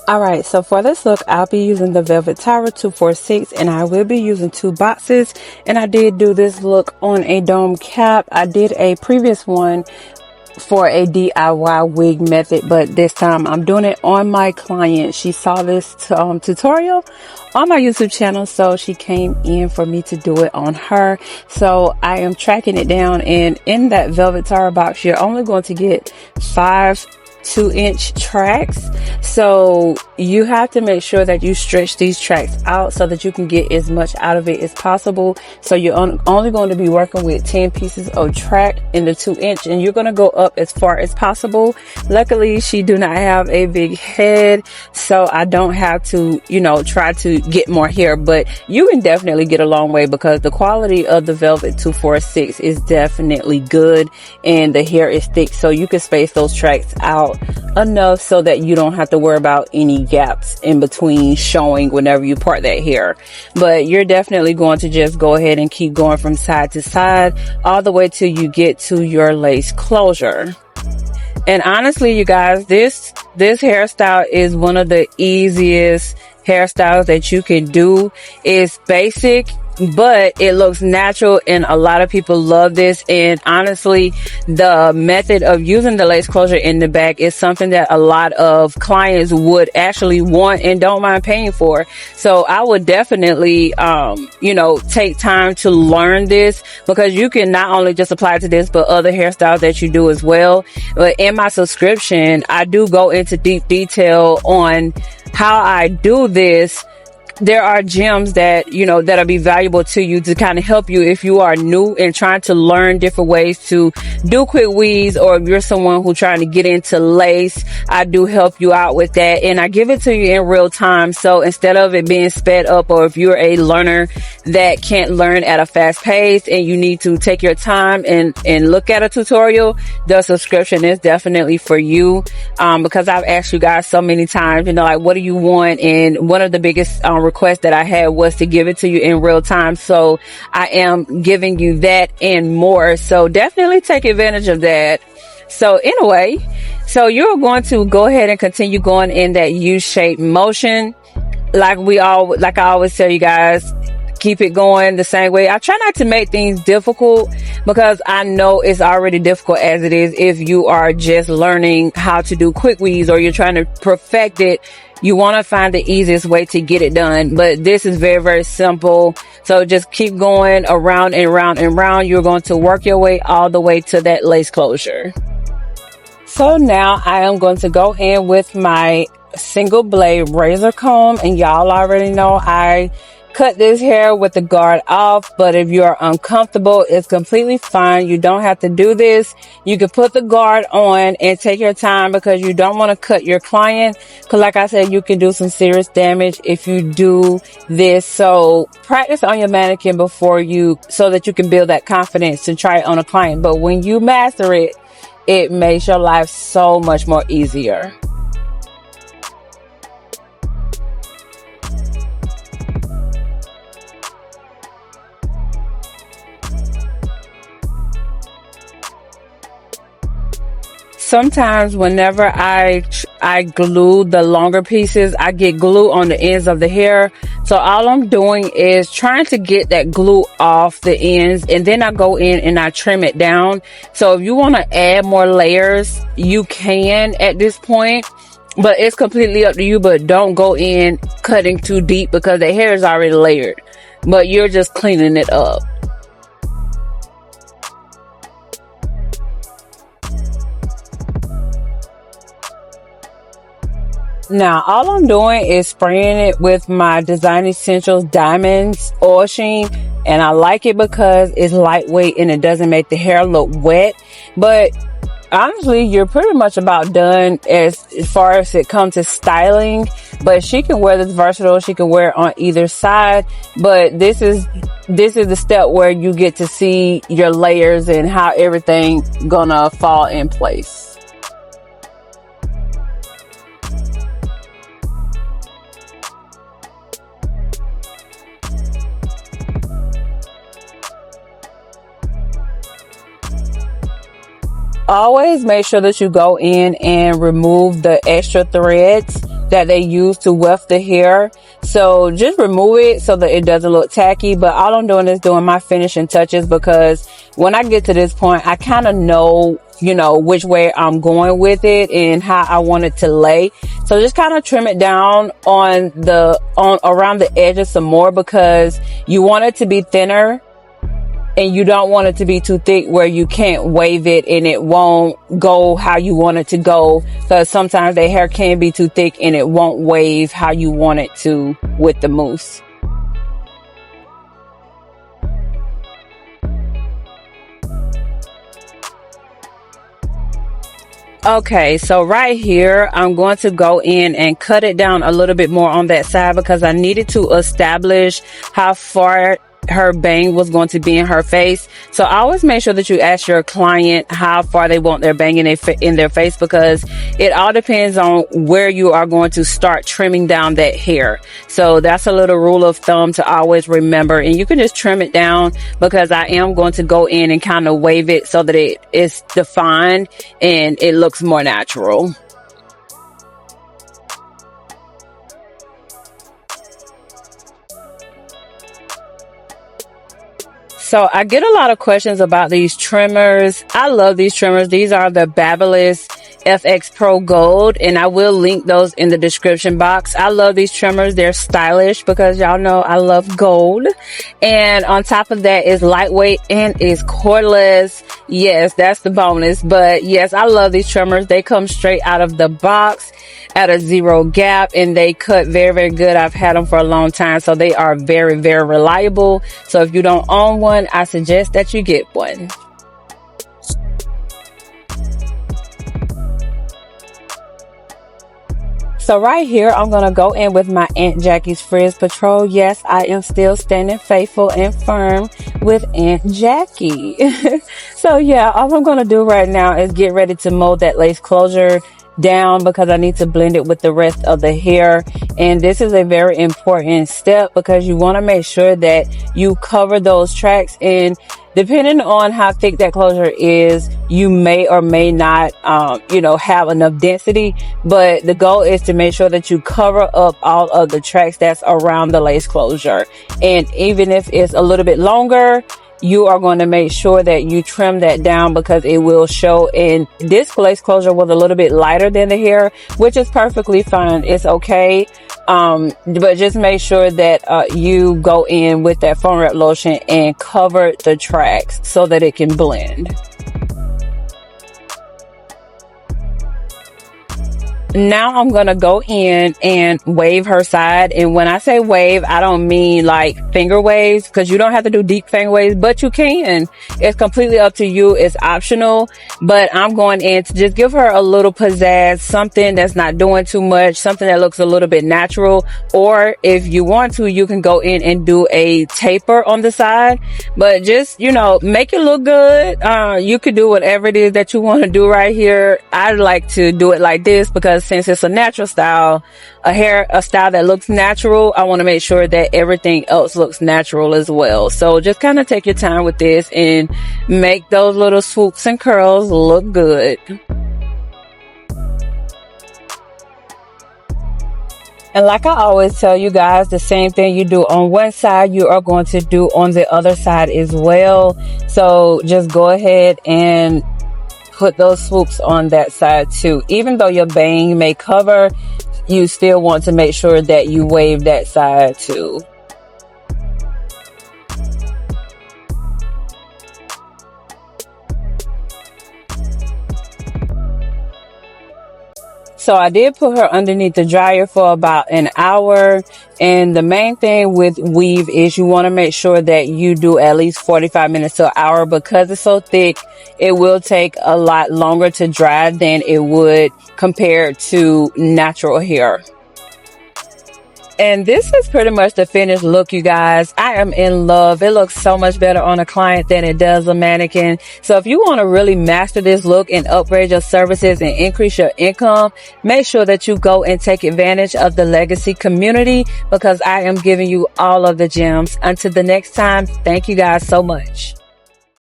Alright, so for this look, I'll be using the Velvet Tower 246 and I will be using 2 boxes. And I did do this look on a dome cap. I did a previous one for a DIY wig method, but this time I'm doing it on my client. She saw this tutorial on my YouTube channel, so she came in for me to do it on her. So I am tracking it down, and in that Velvet Tower box, you're only going to get 5 2-inch tracks, so you have to make sure that you stretch these tracks out so that you can get as much out of it as possible. So you're only going to be working with 10 pieces of track in the 2-inch, and you're going to go up as far as possible. Luckily, she do not have a big head, so I don't have to, try to get more hair, but you can definitely get a long way because the quality of the Velvet 246 is definitely good and the hair is thick, so you can space those tracks out enough so that you don't have to worry about any gaps in between showing whenever you part that hair. But you're definitely going to just go ahead and keep going from side to side all the way till you get to your lace closure. And honestly, you guys, this hairstyle is one of the easiest hairstyles that you can do. It's basic, but it looks natural, and a lot of people love this. And honestly, the method of using the lace closure in the back is something that a lot of clients would actually want and don't mind paying for. So I would definitely take time to learn this, because you can not only just apply it to this but other hairstyles that you do as well. But in my subscription, I do go into deep detail on how I do this. There are gems that, that'll be valuable to you to kind of help you if you are new and trying to learn different ways to do quick weaves, or if you're someone who's trying to get into lace. I do help you out with that, and I give it to you in real time. So instead of it being sped up, or if you're a learner that can't learn at a fast pace and you need to take your time and look at a tutorial, the subscription is definitely for you. Because I've asked you guys so many times, like, what do you want? And one of the biggest request that I had was to give it to you in real time. So I am giving you that and more. So definitely take advantage of that. So anyway, so you're going to go ahead and continue going in that U-shaped motion. Like I always tell you guys, keep it going the same way. I try not to make things difficult, because I know it's already difficult as it is. If you are just learning how to do quick weaves, or you're trying to perfect it, you want to find the easiest way to get it done. But this is very, very simple. So just keep going around and round and round. You're going to work your way all the way to that lace closure. So now I am going to go in with my single blade razor comb, and y'all already know I cut this hair with the guard off, but if you're uncomfortable, it's completely fine. You don't have to do this. You can put the guard on and take your time, because you don't want to cut your client, because like I said, you can do some serious damage if you do this. So practice on your mannequin so that you can build that confidence to try it on a client. But when you master it, it makes your life so much more easier. Sometimes whenever I glue the longer pieces, I get glue on the ends of the hair. So all I'm doing is trying to get that glue off the ends, and then I go in and I trim it down. So if you want to add more layers, you can at this point, but it's completely up to you. But don't go in cutting too deep, because the hair is already layered, but you're just cleaning it up. Now, all I'm doing is spraying it with my Design Essentials Diamonds Oil Sheen, and I like it because it's lightweight and it doesn't make the hair look wet. But honestly, you're pretty much about done as far as it comes to styling. But she can wear this versatile. She can wear it on either side. But this is the step where you get to see your layers and how everything gonna fall in place. Always make sure that you go in and remove the extra threads that they use to weft the hair. So just remove it so that it doesn't look tacky. But all I'm doing is doing my finishing touches, because when I get to this point, I kind of know, you know, which way I'm going with it and how I want it to lay. So just kind of trim it down on around the edges some more, because you want it to be thinner and you don't want it to be too thick where you can't wave it and it won't go how you want it to go, because sometimes the hair can be too thick and it won't wave how you want it to with the mousse. Okay, so right here, I'm going to go in and cut it down a little bit more on that side, because I needed to establish how far her bang was going to be in her face. So I always make sure that you ask your client how far they want their bang in their face, because it all depends on where you are going to start trimming down that hair. So that's a little rule of thumb to always remember, and you can just trim it down, because I am going to go in and kind of wave it so that it is defined and it looks more natural. So I get a lot of questions about these trimmers. I love these trimmers. These are the Babyliss FX Pro Gold, and I will link those in the description box. I love these trimmers. They're stylish, because y'all know I love gold. And on top of that is lightweight and is cordless. Yes, that's the bonus. But yes, I love these trimmers. They come straight out of the box at a 0 gap, and they cut very, very good. I've had them for a long time, so they are very, very reliable. So if you don't own one, I suggest that you get one. So right here, I'm going to go in with my Aunt Jackie's Frizz Patrol. Yes, I am still standing faithful and firm with Aunt Jackie. So yeah, all I'm going to do right now is get ready to mold that lace closure down, because I need to blend it with the rest of the hair. And this is a very important step, because you want to make sure that you cover those tracks, and depending on how thick that closure is, you may or may not have enough density, but the goal is to make sure that you cover up all of the tracks that's around the lace closure. And even if it's a little bit longer, you are going to make sure that you trim that down, because it will show. And this lace closure was a little bit lighter than the hair, which is perfectly fine. It's okay. But just make sure that you go in with that foam wrap lotion and cover the tracks so that it can blend. Now I'm going to go in and wave her side. And when I say wave, I don't mean like finger waves, because you don't have to do deep finger waves, but you can. It's completely up to you. It's optional. But I'm going in to just give her a little pizzazz, something that's not doing too much, something that looks a little bit natural. Or if you want to, you can go in and do a taper on the side. But just, make it look good. You could do whatever it is that you want to do right here. I like to do it like this, because since it's a natural style, a style that looks natural, I want to make sure that everything else looks natural as well. So just kind of take your time with this and make those little swoops and curls look good. And like I always tell you guys, the same thing you do on one side, you are going to do on the other side as well. So just go ahead and put those swoops on that side too. Even though your bang may cover, you still want to make sure that you wave that side too. So I did put her underneath the dryer for about an hour. And the main thing with weave is you want to make sure that you do at least 45 minutes to an hour, because it's so thick, it will take a lot longer to dry than it would compared to natural hair. And this is pretty much the finished look, you guys. I am in love. It looks so much better on a client than it does a mannequin. So if you want to really master this look and upgrade your services and increase your income, make sure that you go and take advantage of the Legacy community, because I am giving you all of the gems. Until the next time, thank you guys so much.